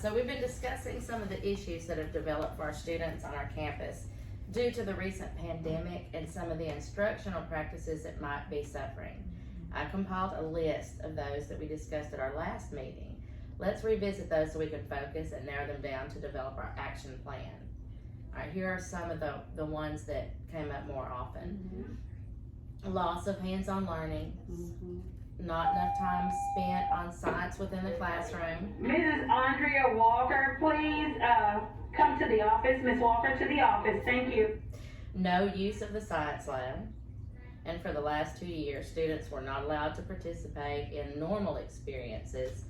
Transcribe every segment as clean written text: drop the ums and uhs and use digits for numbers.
so we've been discussing some of the issues that have developed for our students on our campus due to the recent pandemic and some of the instructional practices that might be suffering. I compiled a list of those that we discussed at our last meeting. Let's revisit those so we can focus and narrow them down to develop our action plan. All right, here are some of the ones that came up more often. Loss of hands-on learning, not enough time spent on science within the classroom. Mrs. Andrea Walker, please come to the office. Ms. Walker, to the office. Thank you. No use of the science lab. And for the last 2 years, students were not allowed to participate in normal experiences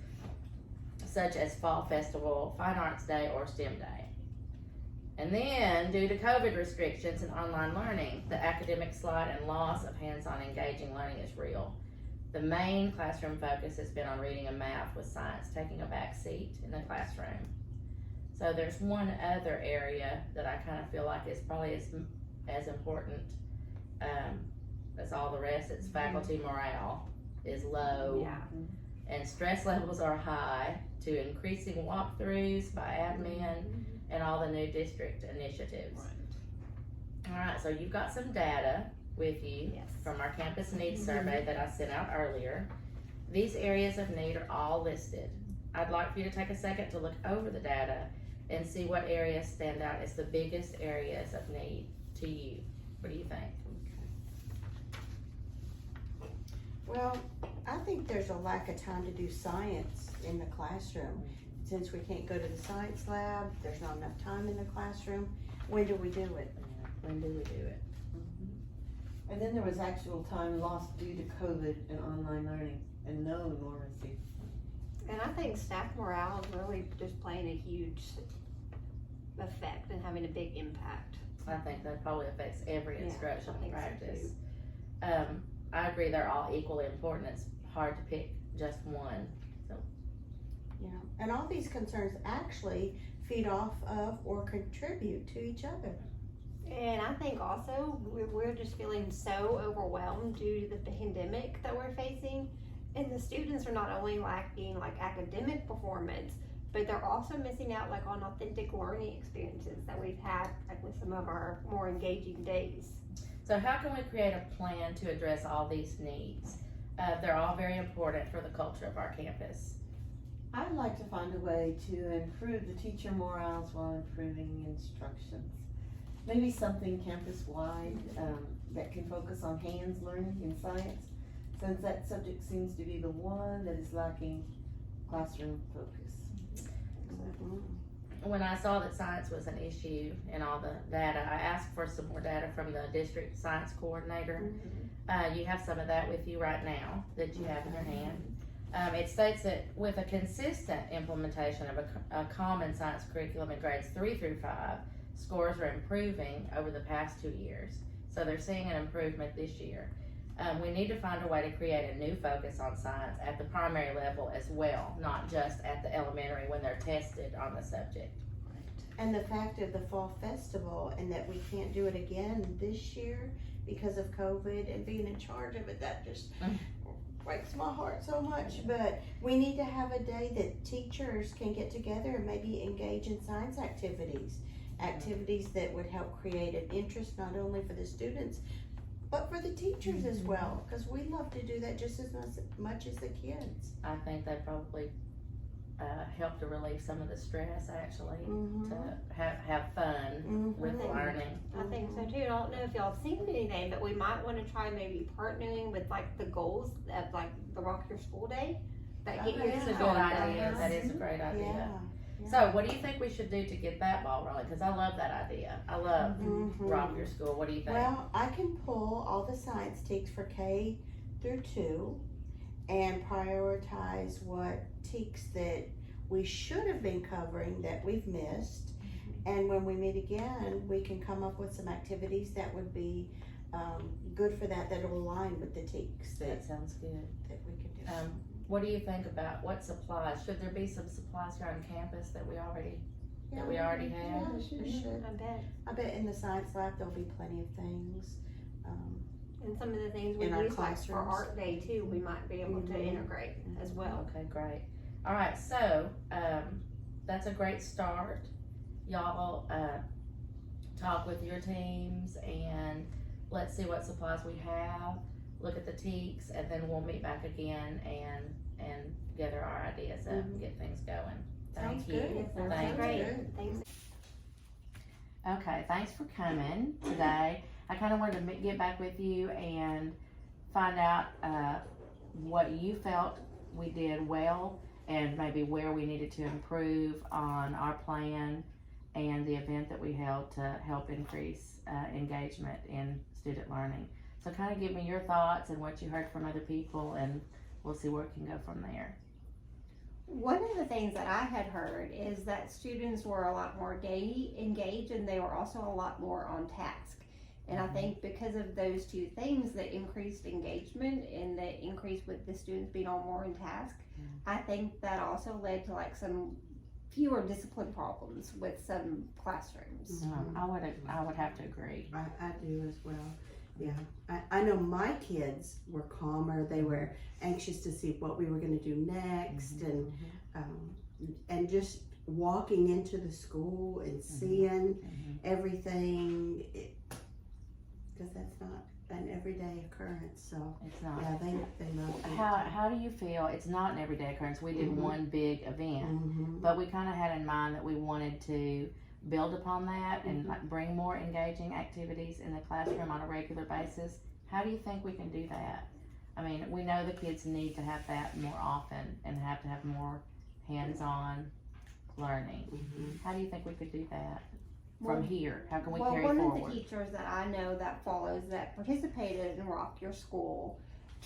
such as Fall Festival, Fine Arts Day, or STEM Day. And then, due to COVID restrictions and online learning, the academic slide and loss of hands-on engaging learning is real. The main classroom focus has been on reading and math, with science taking a back seat in the classroom. So there's one other area that I kind of feel like is probably as important as all the rest. It's faculty morale is low, and stress levels are high to increasing walkthroughs by admin and all the new district initiatives. All right, so you've got some data with you from our campus needs survey that I sent out earlier. These areas of need are all listed. I'd like for you to take a second to look over the data and see what areas stand out as the biggest areas of need to you. What do you think? Well, I think there's a lack of time to do science in the classroom. Since we can't go to the science lab, there's not enough time in the classroom. When do we do it? When do we do it? And then there was actual time lost due to COVID and online learning and no normacy. And I think staff morale is really just playing a huge effect and having a big impact. I think that probably affects every instructional I think so practice. I agree they're all equally important. It's hard to pick just one. Yeah, and all these concerns actually feed off of or contribute to each other. And I think also we're just feeling so overwhelmed due to the pandemic that we're facing. And the students are not only lacking like academic performance, but they're also missing out like on authentic learning experiences that we've had like with some of our more engaging days. So how can we create a plan to address all these needs? They're all very important for the culture of our campus. I'd like to find a way to improve the teacher morals while improving instructions. Maybe something campus-wide that can focus on hands learning in science, since that subject seems to be the one that is lacking classroom focus. When I saw that science was an issue in all the data, I asked for some more data from the district science coordinator. You have some of that with you right now that you have in your hand. It states that with a consistent implementation of a common science curriculum in grades 3 through 5, scores are improving over the past 2 years. So they're seeing an improvement this year. We need to find a way to create a new focus on science at the primary level as well, not just at the elementary when they're tested on the subject. And the fact of the Fall Festival and that we can't do it again this year because of COVID and being in charge of it, that just breaks my heart so much. But we need to have a day that teachers can get together and maybe engage in science activities that would help create an interest not only for the students but for the teachers as well, because we love to do that just as much as the kids. I think they probably help to relieve some of the stress actually, to have fun with learning. I think so too. I don't know if y'all have seen anything, but we might want to try maybe partnering with like the goals of like the Rock Your School Day. That get your It's a good idea. That is a great idea. So what do you think we should do to get that ball rolling? Because I love that idea. I love Rock Your School. What do you think? Well, I can pull all the science TEKS for K through 2 and prioritize what TEKS that we should have been covering that we've missed. And when we meet again, we can come up with some activities that would be good for that will align with the TEKS. That sounds good. That we could do. What do you think about what supplies? Should there be some supplies here on campus that we already have? Yeah, there should. I bet. I bet in the science lab there'll be plenty of things. And some of the things we In our use like for classrooms. Art Day too, we might be able to integrate as well. Okay, great. All right, so that's a great start. Y'all, talk with your teams and let's see what supplies we have, look at the teaks, and then we'll meet back again and gather our ideas up and get things going. Thank Sounds you. good. That's Thank great. you. Thanks. Okay, thanks for coming today. I kind of wanted to get back with you and find out what you felt we did well and maybe where we needed to improve on our plan and the event that we held to help increase engagement in student learning. So kind of give me your thoughts and what you heard from other people, and we'll see where it can go from there. One of the things that I had heard is that students were a lot more engaged and they were also a lot more on task. And I think because of those two things, the increased engagement and the increase with the students being on more in task, I think that also led to like some fewer discipline problems with some classrooms. I would have to agree. I do as well. Yeah, I know my kids were calmer. They were anxious to see what we were going to do next, and just walking into the school and seeing everything, because that's not an everyday occurrence. So It's not. yeah, they love it. How do you feel? It's not an everyday occurrence. We did one big event, but we kind of had in mind that we wanted to build upon that and like bring more engaging activities in the classroom on a regular basis. How do you think we can do that? I mean, we know the kids need to have that more often and have to have more hands-on learning. How do you think we could do that from here? How can we carry one forward? of the teachers that I know that follows that participated in Rock Your School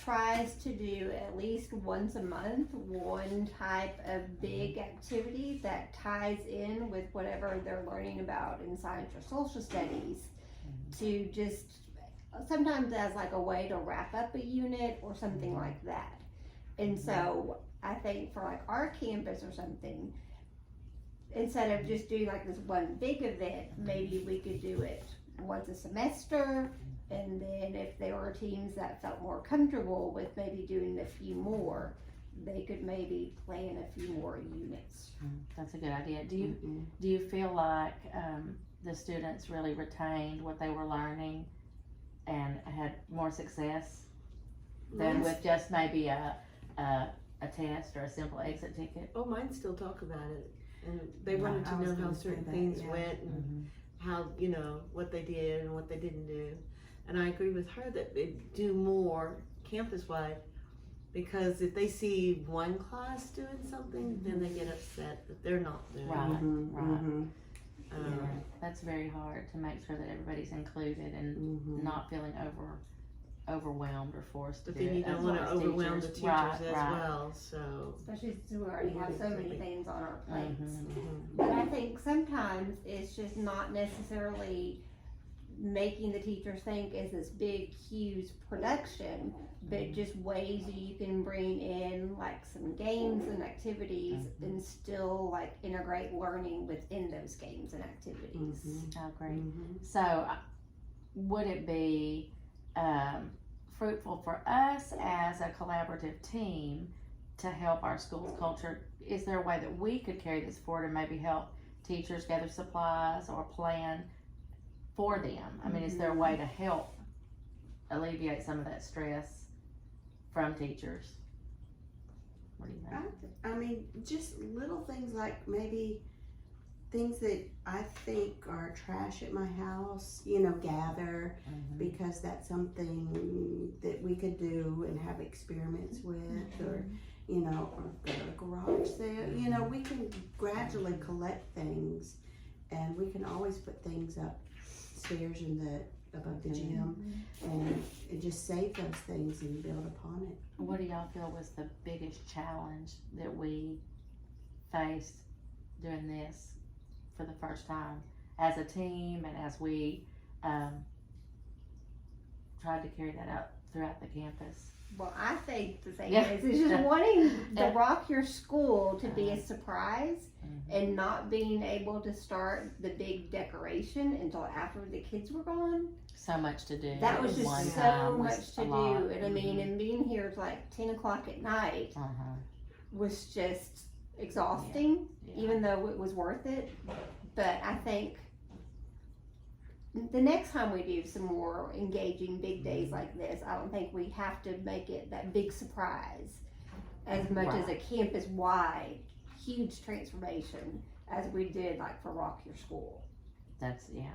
tries to do at least once a month one type of big activity that ties in with whatever they're learning about in science or social studies, to just sometimes as like a way to wrap up a unit or something like that. And so I think for like our campus or something, instead of just doing like this one big event, maybe we could do it once a semester. And then if there were teams that felt more comfortable with maybe doing a few more, they could maybe plan a few more units. That's a good idea. Do you feel like the students really retained what they were learning and had more success than with just maybe a test or a simple exit ticket? Oh, mine still talk about it, and they wanted to know how certain things went and how, you know, what they did and what they didn't do. And I agree with her that they do more campus-wide, because if they see one class doing something, then they get upset that they're not doing it. Yeah, that's very hard to make sure that everybody's included and not feeling overwhelmed or forced to But do then it. you don't as want to well as overwhelm the teachers. teachers as Right. well, so. Especially since we already have so many things on our plates. Mhm. But I think sometimes it's just not necessarily making the teachers think is this big, huge production, but just ways that you can bring in like some games and activities and still like integrate learning within those games and activities. I agree. So, would it be fruitful for us as a collaborative team to help our school's culture? Is there a way that we could carry this forward and maybe help teachers gather supplies or plan for them? I mean, is there a way to help alleviate some of that stress from teachers? What do you think? I mean, just little things like maybe things that I think are trash at my house, you know, gather, because that's something that we could do and have experiments with, or, you know, or go to a garage sale. You know, we can gradually collect things, and we can always put things up stairs above the gym, and just save those things and build upon it. What do y'all feel was the biggest challenge that we faced doing this for the first time as a team, and as we tried to carry that out throughout the campus? Well, I think the thing Yeah. is just wanting the Yeah. Rock Your School to be a surprise and not being able to start the big decoration until after the kids were gone. So much to do. That was One just time so was much to a lot. do. And I mean, and being here at like 10 o'clock at night Uh-huh. was just exhausting, Yeah. even though it was worth it. But I think the next time we do some more engaging big days like this, I don't think we have to make it that big surprise as much as a campus-wide huge transformation as we did like for Rock Your School. That's, yeah.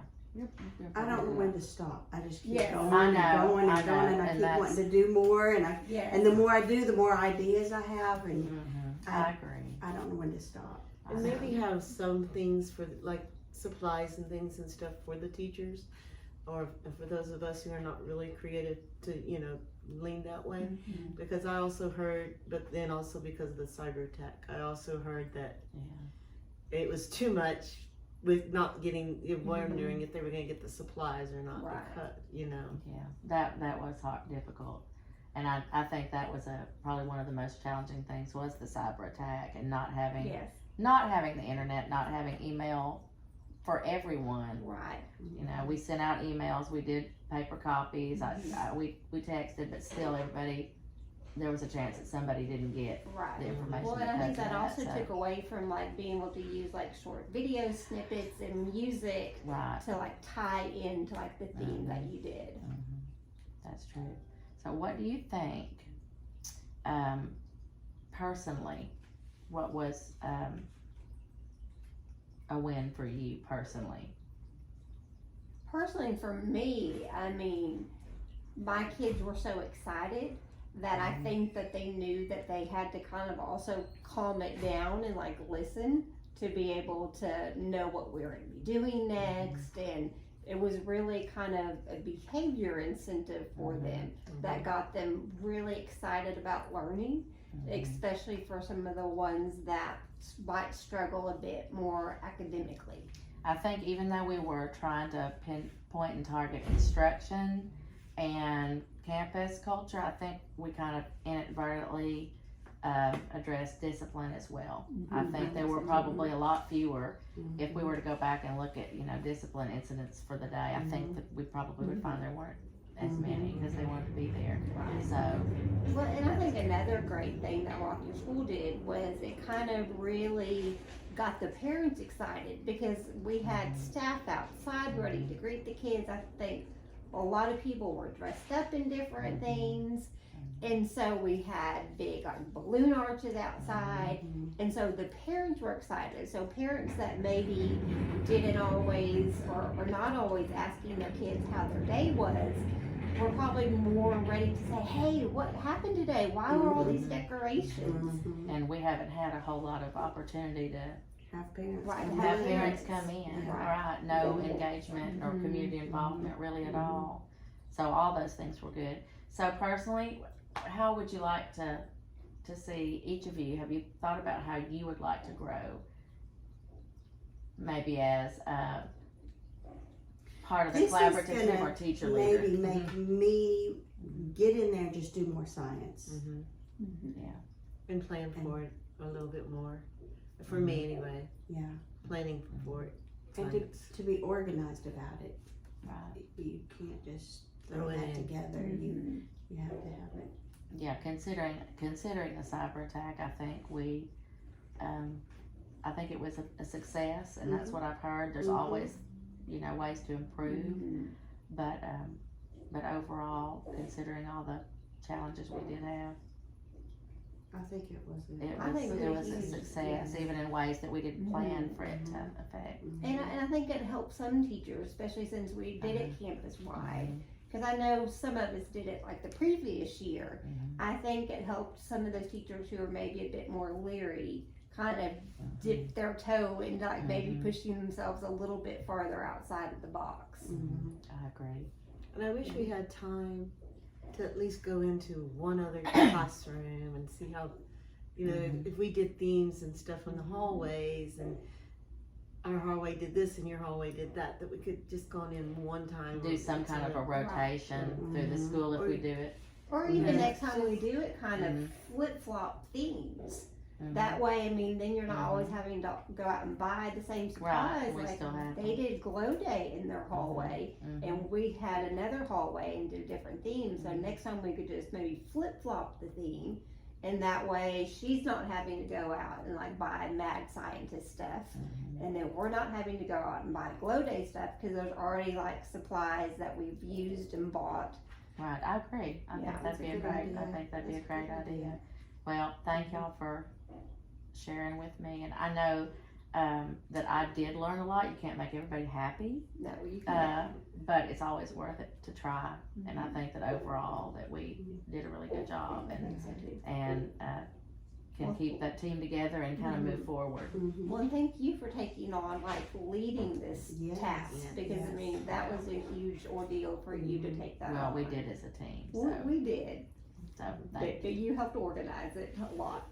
I don't know when to stop. I just keep Yes. going I and know, going I and going, and know, I and keep that's- wanting to do more. And Yes. and the more I do, the more ideas I have, and I agree. I don't know when to stop. And maybe have some things for like supplies and things and stuff for the teachers, or for those of us who are not really creative to, you know, lean that way. Because I also heard, but then also because of the cyber attack, I also heard that it was too much with not getting, wondering if they were gonna get the supplies or not, Right. because, you know. Yeah, that was hard, difficult. And I think that was probably one of the most challenging things was the cyber attack and not having Yes. the internet, not having email for everyone. Right. You know, we sent out emails, we did paper copies, we texted, but still there was a chance that somebody didn't get Right. the information. Well, and I think because of that also so- took away from like being able to use like short video snippets and music Right, to like tie into like the theme that you did. that's true. So what do you think, personally, what was, a win for you personally? Personally, for me, I mean, my kids were so excited that I think that they knew that they had to kind of also calm it down and like listen to be able to know what we were going to be doing next. And it was really kind of a behavior incentive for them that got them really excited about learning, especially for some of the ones that might struggle a bit more academically. I think even though we were trying to pinpoint and target instruction and campus culture, I think we kind of inadvertently addressed discipline as well. I think there were probably a lot fewer if we were to go back and look at, you know, discipline incidents for the day. I think that we probably would find there weren't as many because they wanted to be there. So, Well, and I think another great thing that Rock Your School did was it kind of really got the parents excited because we had staff outside ready to greet the kids. I think a lot of people were dressed up in different things. And so we had big balloon arches outside. And so the parents were excited. So parents that maybe didn't always or not always asking their kids how their day was were probably more ready to say, hey, what happened today? Why were all these decorations? and we haven't had a whole lot of opportunity to Have parents. Right, come have in. parents come in, Right. right? No engagement or community involvement really at all. So all those things were good. So personally, how would you like to see each of you? Have you thought about how you would like to grow? Maybe as part of the This is collaborative team gonna or teacher leader. Maybe make me get in there and just do more science. Yeah. And plan for it a little bit more. For me anyway, Yeah, planning for it. and Science. to be organized about it. Right. You can't just Throw throw it that in. together. You have to have it. Yeah, considering the cyber attack, I think I think it was a success, and that's what I've heard. There's always, you know, ways to improve, but overall, considering all the challenges we did have, I think it was. I think it was a huge. success, even in ways that we didn't plan for it to affect. And I think it helped some teachers, especially since we did it campus-wide. Because I know some of us did it like the previous year. I think it helped some of those teachers who are maybe a bit more leery kind of dip their toe into like maybe pushing themselves a little bit farther outside of the box. I agree. And I wish we had time to at least go into one other classroom and see how, you know, if we did themes and stuff in the hallways and our hallway did this and your hallway did that we could just gone in one time. Do some kind of a rotation through the school if we do it. Or even next time we do it, kind of flip-flop themes. That way, I mean, then you're not always having to go out and buy the same supplies. Right, we like still have they did glow day in their hallway, and we had another hallway and did different themes. So next time we could just maybe flip-flop the theme And that way, she's not having to go out and like buy mad scientist stuff. And then we're not having to go out and buy glow day stuff because there's already like supplies that we've used and bought. Right, I agree. I Yeah, think that's that'd a be a good great, idea. I think that'd be a That's a great good idea. Well, thank y'all for sharing with me, and I know, that I did learn a lot. You can't make everybody happy, No, you can. but it's always worth it to try. And I think that overall that we did a really good job and can keep that team together and kind of move forward. Mhm. Well, and thank you for taking on like leading this Yes, task yes, because I mean that was a huge ordeal for you to take that Well, on. we did as a team, Well, so, we did, so thank but you helped organize it a lot.